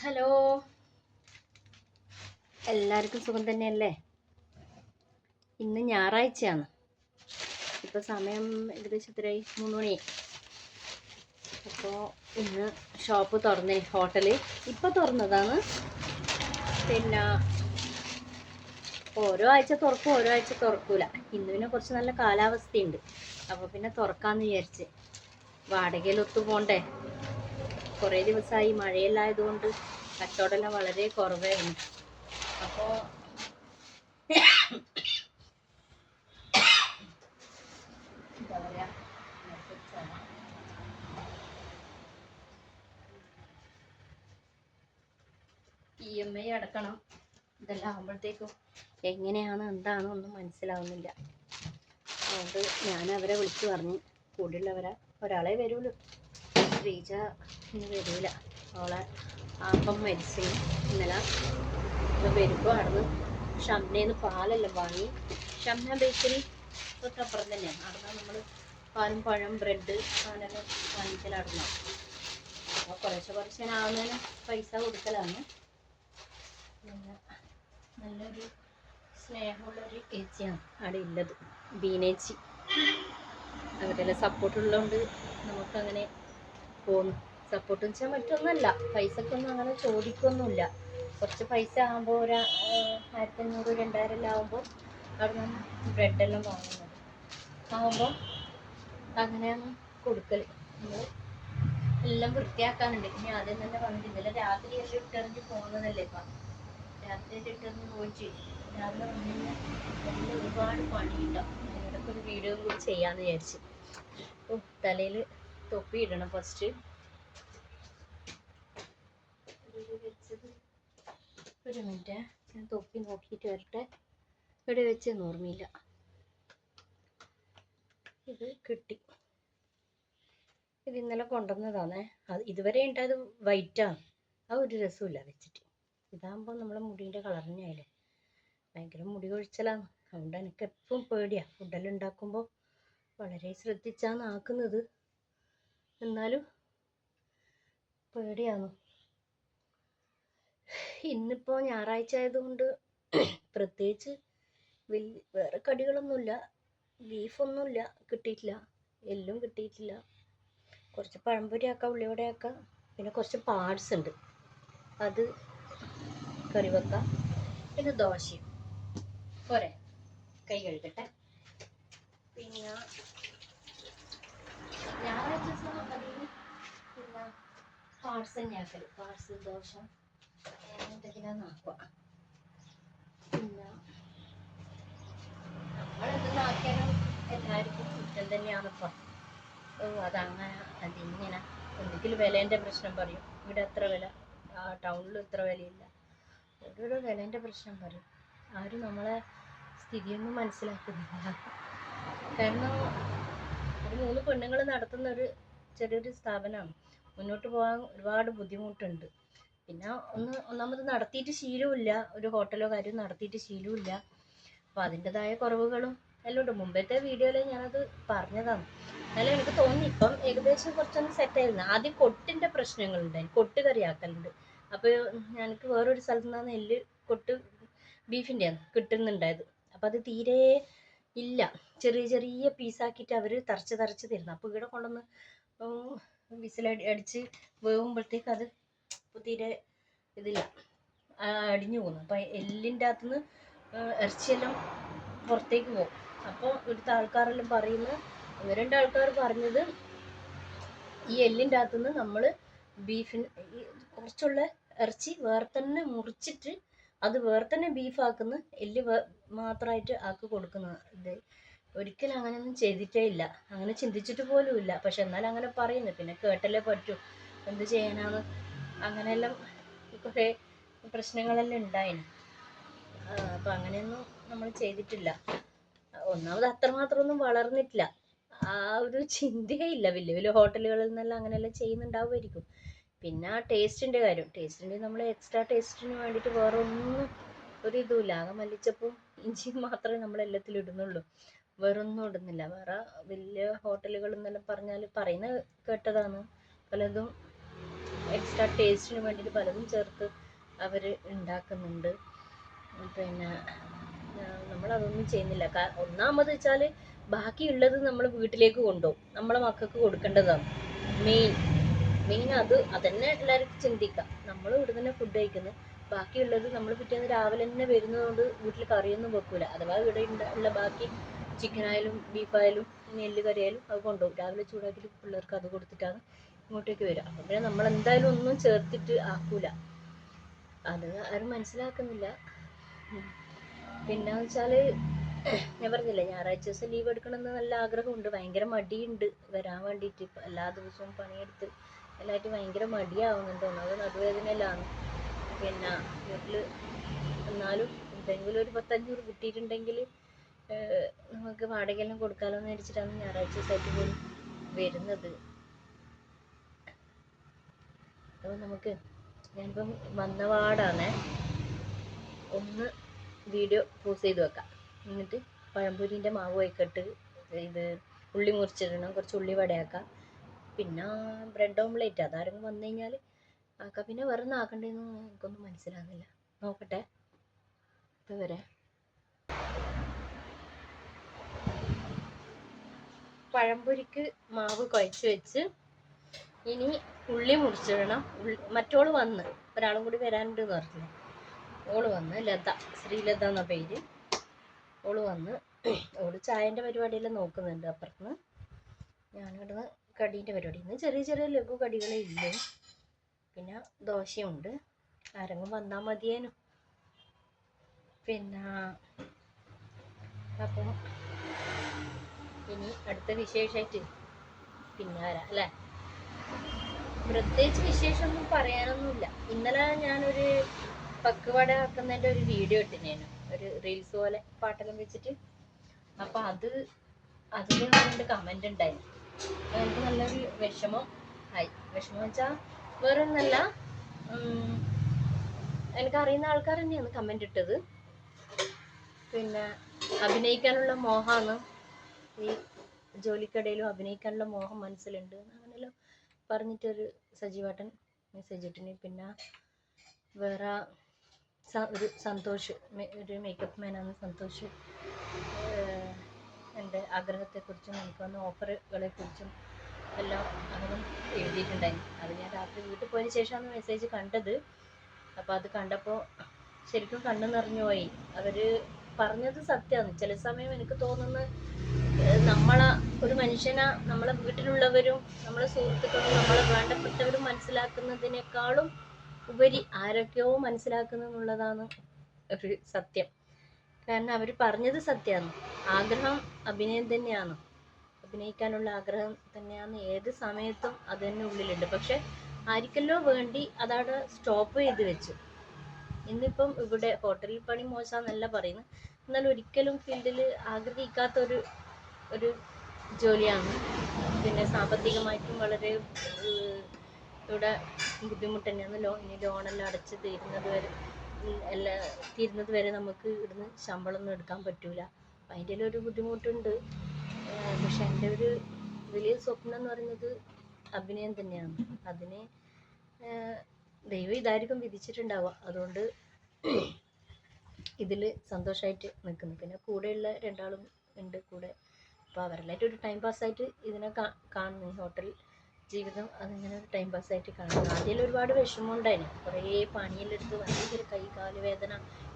Hello, എല്ലാവർക്കും സുഖം തന്നെയല്ലേ? ഇന്ന് ഞായറാഴ്ചയാണ്. ഇപ്പോൾ സമയം ഏകദേശം എത്രയായി? 3 മണി. അപ്പോൾ ഇന്ന് ഷോപ്പ് തുറന്നേ, ഹോട്ടല് ഇപ്പോൾ തുറന്നതാണ്. പിന്നെ ഓരോ ആഴ്ച തുറക്കും, ഓരോ ആഴ്ച തുറക്കൂല. ഇന്ന് പിന്നെ കുറച്ച് നല്ല കാലാവസ്ഥയുണ്ട്, അപ്പോൾ പിന്നെ തുറക്കാമെന്ന് വിചാരിച്ച്. വാടകയിലൊത്തു പോണ്ടേ. കുറേ ദിവസമായി മഴയെല്ലായതുകൊണ്ട് കച്ചവടമെല്ലാം വളരെ കുറവായിരുന്നു. അപ്പോൾ എന്താ പറയുക, EMI അടക്കണം. ഇതെല്ലാം ആകുമ്പോഴത്തേക്കും എങ്ങനെയാണ് എന്താണ് ഒന്നും മനസ്സിലാവുന്നില്ല. അതുകൊണ്ട് ഞാൻ അവരെ വിളിച്ചു പറഞ്ഞു, കൂടെയുള്ളവരെ ഒരാളെ വരുള്ളൂ. ശ്രീജ ഇന്ന് വരില്ല, അവളെ അപ്പം മരിച്ചു. ഇന്നലെ വരുമ്പോൾ അവിടുന്ന് ഷംനേന്ന് പാലെല്ലാം വാങ്ങി. ഷംന ബേക്കറി തൊട്ടപ്പുറം തന്നെയാണ്. അവിടെ നമ്മൾ പാലും പഴം ബ്രെഡ് അങ്ങനെല്ലാം വാങ്ങിക്കലാടുന്ന. അപ്പോൾ കുറച്ച് ആവുന്നതിന് പൈസ കൊടുക്കലാണ്. പിന്നെ നല്ലൊരു സ്നേഹമുള്ളൊരു ചേച്ചിയാണ് അവിടെ ഉള്ളത്, ബീനേച്ചി. അവരുടെ സപ്പോർട്ടുള്ളതുകൊണ്ട് നമുക്കങ്ങനെ പോകുന്നു. സപ്പോർട്ട് വെച്ചാൽ മറ്റൊന്നുമല്ല, പൈസക്കൊന്നും അങ്ങനെ ചോദിക്കൊന്നുമില്ല. കുറച്ച് പൈസ ആകുമ്പോൾ ഒരു 1500 2000 എല്ലാം ആകുമ്പോൾ അവിടെ നിന്ന് ബ്രെഡെല്ലാം വാങ്ങുന്നത് ആകുമ്പോൾ അങ്ങനെയാണ് കൊടുക്കൽ. നമ്മൾ എല്ലാം വൃത്തിയാക്കാനുണ്ട്. ഇനി ആദ്യം തന്നെ വന്നിട്ട് ഇന്നലെ രാത്രി എല്ലാം ഇട്ടെറിഞ്ഞ് പോകുന്നതല്ലേ. ഇപ്പം രാത്രി ഇട്ടെറിഞ്ഞ് പോയിട്ട് രാവിലെ വന്നു കഴിഞ്ഞാൽ എല്ലാം ഒരുപാട് പണിയുണ്ടാവും. അതിനിടയ്ക്ക് ഒരു വീഡിയോ കൂടി ചെയ്യാമെന്ന് വിചാരിച്ച്. തലയിൽ തൊപ്പി ഇടണം ഫസ്റ്റ്. ഒരു മിനിറ്റ്, ഞാൻ തൊപ്പി നോക്കിയിട്ട് വരട്ടെ. ഇവിടെ വെച്ചെന്ന് ഓർമ്മയില്ല. ഇത് കിട്ടി. ഇത് ഇന്നലെ കൊണ്ടുവന്നതാണേ. അത് ഇതുവരെ ഉണ്ടായത് വൈറ്റാണ്. ആ ഒരു രസമില്ല വെച്ചിട്ട്. ഇതാകുമ്പോൾ നമ്മളെ മുടീൻ്റെ കളർ തന്നെയായില്ലേ. ഭയങ്കര മുടി കൊഴിച്ചലാണ്. അതുകൊണ്ട് എനിക്ക് എപ്പോഴും പേടിയാണ്. ഫുഡെല്ലാം ഉണ്ടാക്കുമ്പോൾ വളരെ ശ്രദ്ധിച്ചാണ് ആക്കുന്നത്. എന്നാലും പേടിയാണ്. ഇന്നിപ്പോൾ ഞായറാഴ്ച ആയതുകൊണ്ട് പ്രത്യേകിച്ച് വേറെ കടികളൊന്നുമില്ല. ബീഫൊന്നുമില്ല, കിട്ടിയിട്ടില്ല. എല്ലും കിട്ടിയിട്ടില്ല. കുറച്ച് പഴംപൊരി ആക്കാം, ഉള്ളിവട ആക്കാം. പിന്നെ കുറച്ച് പാർട്സ് ഉണ്ട്, അത് കറി വെക്കാം. പിന്നെ ദോശയും പോരെ. കൈ കഴുകട്ടെ. പിന്നെ ഞായറാഴ്ച പിന്നെ പാർട്സ് തന്നെ ആക്കല്. പാർട്സ് ദോശ എന്തെങ്കിലും ആക്കുക. പിന്നെ നമ്മളെന്തെങ്കിലും ആക്കിയാലും എല്ലാവർക്കും കുറ്റം തന്നെയാണിപ്പം. അതങ്ങനെ അതിങ്ങനെ എന്തെങ്കിലും വിലേൻ്റെ പ്രശ്നം പറയും. ഇവിടെ എത്ര വില, ടൗണിൽ ഇത്ര വിലയില്ല, ഓരോരോ വിലേൻ്റെ പ്രശ്നം പറയും. ആരും നമ്മളെ സ്ഥിതിയൊന്നും മനസ്സിലാക്കുന്നില്ല. കാരണം ഒരു 3 പെണ്ണുങ്ങൾ നടത്തുന്ന ഒരു ചെറിയൊരു സ്ഥാപനമാണ്. മുന്നോട്ട് പോകാൻ ഒരുപാട് ബുദ്ധിമുട്ടുണ്ട്. പിന്നെ ഒന്നാമത് നടത്തിയിട്ട് ശീലമില്ല. ഒരു ഹോട്ടലോ കാര്യം നടത്തിയിട്ട് ശീലമില്ല. അപ്പോൾ അതിൻ്റെതായ കുറവുകളും എല്ലാം ഉണ്ട്. മുമ്പത്തെ വീഡിയോയിൽ ഞാനത് പറഞ്ഞതാണ്. എന്നാലും എനിക്ക് തോന്നി ഇപ്പം ഏകദേശം കുറച്ചൊന്ന് സെറ്റായിരുന്നു. ആദ്യം കൊട്ടിൻ്റെ പ്രശ്നങ്ങളുണ്ടായി, കൊട്ട് കറിയാക്കലുണ്ട്. അപ്പോൾ ഞങ്ങൾക്ക് വേറൊരു സ്ഥലത്തു നിന്നാണ് എല്ല് കൊട്ട് ബീഫിൻ്റെയാണ് കിട്ടുന്നുണ്ടായത്. അപ്പം അത് തീരെ ഇല്ല, ചെറിയ ചെറിയ പീസാക്കിയിട്ട് അവർ തറച്ച് തരുന്നു. അപ്പോൾ ഇവിടെ കൊണ്ടുവന്ന് വിസിലടിച്ച് വേവുമ്പോഴത്തേക്ക് അത് തീരെ ഇതില്ല, അടിഞ്ഞു പോകുന്നു. അപ്പം എല്ലിൻ്റെ അകത്തുനിന്ന് ഇറച്ചിയെല്ലാം പുറത്തേക്ക് പോകും. അപ്പോൾ ഇവിടുത്തെ ആൾക്കാരെല്ലാം പറയുന്നത്, 1-2 ആൾക്കാർ പറഞ്ഞത്, ഈ എല്ലിൻ്റെ അകത്തുനിന്ന് നമ്മൾ ബീഫിന് കുറച്ചുള്ള ഇറച്ചി വേറെ തന്നെ മുറിച്ചിട്ട് അത് വേറെ തന്നെ ബീഫാക്കുന്ന, എല്ല് മാത്രമായിട്ട് ആക്കി കൊടുക്കുന്ന. ഇത് ഒരിക്കലും അങ്ങനെയൊന്നും ചെയ്തിട്ടേ ഇല്ല, അങ്ങനെ ചിന്തിച്ചിട്ട് പോലും ഇല്ല. പക്ഷെ എന്നാലും അങ്ങനെ പറയുന്നു. പിന്നെ കേട്ടല്ലേ പറ്റൂ, എന്ത് ചെയ്യാനാണ്. അങ്ങനെയെല്ലാം കുറേ പ്രശ്നങ്ങളെല്ലാം ഉണ്ടായിന്. അപ്പം അങ്ങനെയൊന്നും നമ്മൾ ചെയ്തിട്ടില്ല. ഒന്നാമത് അത്രമാത്രമൊന്നും വളർന്നിട്ടില്ല. ആ ഒരു ചിന്തയേ ഇല്ല. വലിയ വലിയ ഹോട്ടലുകളിൽ നിന്നെല്ലാം അങ്ങനെയെല്ലാം ചെയ്യുന്നുണ്ടാവുമായിരിക്കും. പിന്നെ ആ ടേസ്റ്റിൻ്റെ കാര്യം, ടേസ്റ്റിൻ്റെ നമ്മൾ എക്സ്ട്രാ ടേസ്റ്റിന് വേണ്ടിയിട്ട് വേറെ ഒന്നും ഒരു ഇതുമില്ല. ആകെ മല്ലിച്ചപ്പും ഇഞ്ചിയും മാത്രമേ നമ്മളെല്ലാത്തിലും ഇടുന്നുള്ളൂ, വേറൊന്നും ഇടുന്നില്ല. വേറെ വലിയ ഹോട്ടലുകൾ എന്നെല്ലാം പറയുന്ന കേട്ടതാണ്, പലതും എക്സ്ട്രാ ടേസ്റ്റിന് വേണ്ടിയിട്ട് പലതും ചേർത്ത് അവർ ഉണ്ടാക്കുന്നുണ്ട്. പിന്നെ നമ്മളതൊന്നും ചെയ്യുന്നില്ല. ഒന്നാമത് വെച്ചാൽ ബാക്കിയുള്ളത് നമ്മൾ വീട്ടിലേക്ക് കൊണ്ടുപോകും, നമ്മളെ മക്കൾക്ക് കൊടുക്കേണ്ടതാണ് മെയിൻ അതന്നെ എല്ലാവർക്കും ചിന്തിക്കാം. നമ്മൾ ഇവിടെ തന്നെ ഫുഡ് കഴിക്കുന്നത്, ബാക്കിയുള്ളത് നമ്മൾ പിറ്റേന്ന് രാവിലെ തന്നെ വരുന്നതുകൊണ്ട് വീട്ടിൽ കറിയൊന്നും വെക്കൂല. അഥവാ ഇവിടെ ഉള്ള ബാക്കി ചിക്കനായാലും ബീഫായാലും നെല്ല് കറിയായാലും അത് കൊണ്ടുപോകും. രാവിലെ ചൂടാക്കിയിട്ട് പിള്ളേർക്ക് അത് കൊടുത്തിട്ടാണ് ഇങ്ങോട്ടേക്ക് വരിക. അപ്പം പിന്നെ നമ്മൾ എന്തായാലും ഒന്നും ചേർത്തിട്ട് ആക്കൂല. അത് ആരും മനസ്സിലാക്കുന്നില്ല. പിന്നെ വെച്ചാൽ ഞാൻ പറഞ്ഞില്ലേ, ഞായറാഴ്ച ദിവസം ലീവ് എടുക്കണമെന്ന് നല്ല ആഗ്രഹമുണ്ട്. ഭയങ്കര മടിയുണ്ട് വരാൻ വേണ്ടിയിട്ട്. എല്ലാ ദിവസവും പണിയെടുത്ത് എല്ലായിട്ടും ഭയങ്കര മടിയാവുന്നുണ്ട്. ഒന്നാമത് നടുവേദനയിലാണ്. പിന്നെ വീട്ടിൽ എന്നാലും എന്തെങ്കിലും ഒരു 10-500 കിട്ടിയിട്ടുണ്ടെങ്കിൽ നമുക്ക് വാടകയെല്ലാം കൊടുക്കാമല്ലോ എന്ന് വിചാരിച്ചിട്ടാണ് ഞായറാഴ്ച ദിവസമായിട്ട് പോലും വരുന്നത്. അപ്പോൾ നമുക്ക് ഞാനിപ്പം വന്നപാടാണ് ഒന്ന് വീഡിയോ പോസ് ചെയ്ത് വെക്കാം. എന്നിട്ട് പഴംപൊരിൻ്റെ മാവ് വയ്ക്കട്ട്, ഇത് ഉള്ളി മുറിച്ചിടണം, കുറച്ച് ഉള്ളി വടയാക്കാം, പിന്നെ ബ്രെഡ് ഓംലേറ്റ് അതാരെങ്കിലും വന്നു കഴിഞ്ഞാൽ ആക്കാം. പിന്നെ വേറെ ഒന്നും ആക്കണ്ടേന്ന് എനിക്കൊന്നും മനസ്സിലാകുന്നില്ല. നോക്കട്ടെ. ഇതുവരെ പഴംപൊരിക്ക് മാവ് കുഴച്ച് വെച്ച് ഇനി ഉള്ളി മുറിച്ചിടണം. മറ്റോള് വന്ന് ഒരാളും കൂടി വരാനുണ്ട് എന്ന് പറഞ്ഞു. ഓള് വന്ന് ലത, ശ്രീലത എന്ന പേര്. ഓള് വന്ന് ഓള് ചായൻ്റെ പരിപാടിയെല്ലാം നോക്കുന്നുണ്ട് അപ്പുറത്തുനിന്ന്. ഞാനിവിടുന്ന് കടീൻ്റെ പരിപാടി. ഇന്ന് ചെറിയ ചെറിയ ലഘു കടികളേ ഇല്ലേ. പിന്നെ ദോശയുണ്ട്. ആരെങ്കിലും വന്നാൽ മതിയേനു. പിന്നെ അപ്പം ഇനി അടുത്ത വിശേഷമായിട്ട് പിന്നെ വരാം അല്ലേ. പ്രത്യേകിച്ച് വിശേഷമൊന്നും പറയാനൊന്നുമില്ല. ഇന്നലെ ഞാനൊരു പക്കുവട ആക്കുന്നതിൻ്റെ ഒരു വീഡിയോ ഇട്ടിനേനു, ഒരു റീൽസ് പോലെ പാട്ടെല്ലാം വെച്ചിട്ട്. അപ്പം അതിന് 2 കമൻ്റ് ഉണ്ടായി. എനിക്ക് നല്ലൊരു വിഷമം വെച്ചാൽ വേറൊന്നല്ല, എനിക്കറിയുന്ന ആൾക്കാർ തന്നെയാണ് കമൻ്റ് ഇട്ടത്. പിന്നെ അഭിനയിക്കാനുള്ള മോഹമാണ്, ഈ ജോലിക്കിടയിലും അഭിനയിക്കാനുള്ള മോഹം മനസ്സിലുണ്ട് അങ്ങനെയല്ലോ പറഞ്ഞിട്ടൊരു സജീവേട്ടൻ മെസ്സേജ് ഇട്ടിന്. പിന്നെ വേറെ ഒരു സന്തോഷ്, ഒരു മേക്കപ്പ് മാനാണ് സന്തോഷ്, എൻ്റെ ആഗ്രഹത്തെക്കുറിച്ചും എനിക്ക് വന്ന ഓഫറുകളെക്കുറിച്ചും എല്ലാം അവനും എഴുതിയിട്ടുണ്ടായിരുന്നു. അത് ഞാൻ രാത്രി വീട്ടിൽ പോയതിന് ശേഷമാണ് മെസ്സേജ് കണ്ടത്. അപ്പോൾ അത് കണ്ടപ്പോൾ ശരിക്കും കണ്ണു നിറഞ്ഞു പോയി. അവർ പറഞ്ഞത് സത്യമാണ്. ചില സമയം എനിക്ക് തോന്നുന്നത് ഒരു മനുഷ്യനെ നമ്മളെ വീട്ടിലുള്ളവരും നമ്മളെ സുഹൃത്തുക്കളും നമ്മളെ വേണ്ടപ്പെട്ടവരും മനസ്സിലാക്കുന്നതിനേക്കാളും ഉപരി ആരൊക്കെയോ മനസ്സിലാക്കുന്നുള്ളതാണ് ഒരു സത്യം. കാരണം അവർ പറഞ്ഞത് സത്യമാണ്. ആഗ്രഹം അഭിനയം തന്നെയാണ്, അഭിനയിക്കാനുള്ള ആഗ്രഹം തന്നെയാണ്. ഏത് സമയത്തും അത് തന്നെ ഉള്ളിലുണ്ട്. പക്ഷെ ആർക്കല്ലോ വേണ്ടി അതവിടെ സ്റ്റോപ്പ് ചെയ്ത് വെച്ചു. ഇന്നിപ്പം ഇവിടെ ഹോട്ടലിൽ പണി മോശമെന്നല്ല പറയുന്നത്, എന്നാൽ ഒരിക്കലും ഫീൽഡിൽ ആഗ്രഹിക്കാത്ത ഒരു ജോലിയാണ്. പിന്നെ സാമ്പത്തികമായിട്ടും വളരെ ഇവിടെ ബുദ്ധിമുട്ട് തന്നെയാണ്. ഇനി ലോണെല്ലാം അടച്ച് തീരുന്നത് വരെ നമുക്ക് ഇവിടുന്ന് ശമ്പളമൊന്നും എടുക്കാൻ പറ്റൂല. അപ്പം അതിൻ്റെ ഒരു ബുദ്ധിമുട്ടുണ്ട്. പക്ഷെ എൻ്റെ ഒരു വലിയ സ്വപ്നം എന്ന് പറയുന്നത് അഭിനയം തന്നെയാണ്. അതിന് ദൈവം ഇതായിരിക്കും വിധിച്ചിട്ടുണ്ടാവുക. അതുകൊണ്ട് ഇതിൽ സന്തോഷമായിട്ട് നിൽക്കുന്നു. പിന്നെ കൂടെയുള്ള 2 ആളും ഉണ്ട് കൂടെ. അപ്പോൾ അവരെല്ലായിട്ട് ഒരു ടൈം പാസ്സായിട്ട് ഇതിനെ കാണുന്നു. ഹോട്ടൽ ജീവിതം അതിങ്ങനെ ഒരു ടൈം പാസ്സായിട്ട് കാണുന്നു. ആദ്യം ഒരുപാട് വിഷമം ഉണ്ടായിരുന്നു. കുറേ പണിയെല്ലാം എടുത്ത് ഭയങ്കര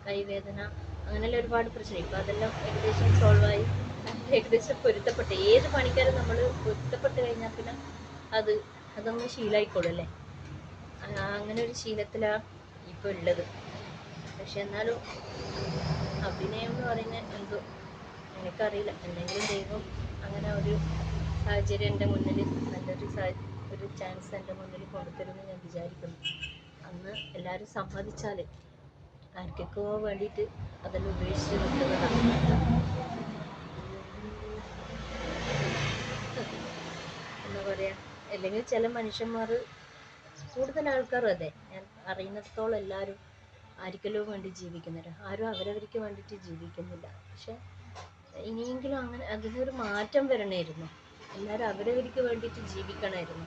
കൈവേദന അങ്ങനെയുള്ള ഒരുപാട് പ്രശ്നം. ഇപ്പോൾ അതെല്ലാം ഏകദേശം സോൾവായി, ഏകദേശം പൊരുത്തപ്പെട്ട്. ഏത് പണിക്കാരും നമ്മൾ പൊരുത്തപ്പെട്ട് കഴിഞ്ഞാൽ പിന്നെ അതൊന്ന് ശീലമായിക്കോളും അല്ലേ. അങ്ങനെ ഒരു ശീലത്തിലാണ് ഇപ്പോൾ ഉള്ളത്. പക്ഷെ എന്നാലും അഭിനയം എന്ന് പറയുന്നത് എന്തോ എനിക്കറിയില്ല, എന്തെങ്കിലും ദൈവം അങ്ങനെ ഒരു സാഹചര്യം എൻ്റെ മുന്നിൽ, നല്ലൊരു ചാൻസ് എൻ്റെ മുന്നിൽ കൊണ്ടുതരുമെന്ന് ഞാൻ വിചാരിക്കുന്നു. അന്ന് എല്ലാവരും സമ്മതിച്ചാൽ ആർക്കൊക്കെ വേണ്ടിയിട്ട് അതെല്ലാം ഉപേക്ഷിച്ച് നിൽക്കുന്നതാണ്. എന്താ പറയുക, അല്ലെങ്കിൽ ചില മനുഷ്യന്മാർ, കൂടുതൽ ആൾക്കാരും അതെ, ഞാൻ അറിയുന്നിടത്തോളം എല്ലാവരും ആർക്കല്ലോ വേണ്ടി ജീവിക്കുന്നവർ, ആരും അവരവർക്ക് വേണ്ടിയിട്ട് ജീവിക്കുന്നില്ല. പക്ഷെ ഇനിയെങ്കിലും അങ്ങനെ അതിനൊരു മാറ്റം വരണമായിരുന്നു. എല്ലാവരും അവരവർക്ക് വേണ്ടിയിട്ട് ജീവിക്കണമായിരുന്നു.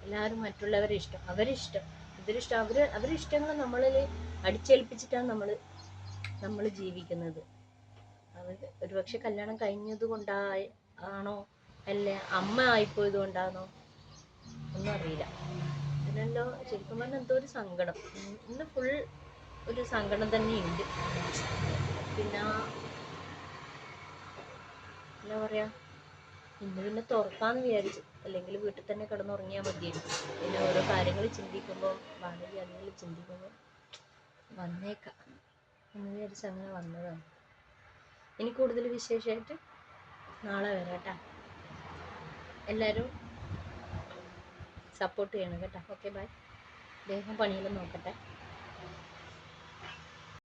എല്ലാവരും മറ്റുള്ളവരെ ഇഷ്ടം, അവരിഷ്ടം, ഇതിലിഷ്ടം, അവരുടെ ഇഷ്ടങ്ങൾ നമ്മളിൽ അടിച്ചേൽപ്പിച്ചിട്ടാണ് നമ്മൾ ജീവിക്കുന്നത്. അവർ ഒരുപക്ഷെ കല്യാണം കഴിഞ്ഞത് കൊണ്ടായി ആണോ, അല്ലേ അമ്മ ആയിപ്പോയത് കൊണ്ടാണോ ഒന്നും അറിയില്ല. ഇതിനെല്ലോ ശരിക്കും പറഞ്ഞാൽ എന്തോ ഒരു സങ്കടം. ഇന്ന് ഫുൾ ഒരു സങ്കടം തന്നെയുണ്ട്. പിന്നെ എന്താ പറയാ, പിന്നെ തുറക്കാന്ന് വിചാരിച്ചു, അല്ലെങ്കിൽ വീട്ടിൽ തന്നെ കിടന്നുറങ്ങിയാൽ മതിയായിരുന്നു. പിന്നെ ഓരോ കാര്യങ്ങൾ ചിന്തിക്കുമ്പോൾ, ഭാവി അതിൽ ചിന്തിക്കുമ്പോൾ വന്നേക്കാം എന്ന് വിചാരിച്ച് അങ്ങനെ വന്നതാണ്. ഇനി കൂടുതൽ വിശേഷമായിട്ട് നാളെ വരാം കേട്ടോ. എല്ലാവരും സപ്പോർട്ട് ചെയ്യണം കേട്ടോ. Okay bye. വേഗം പണിയെല്ലാം നോക്കട്ടെ.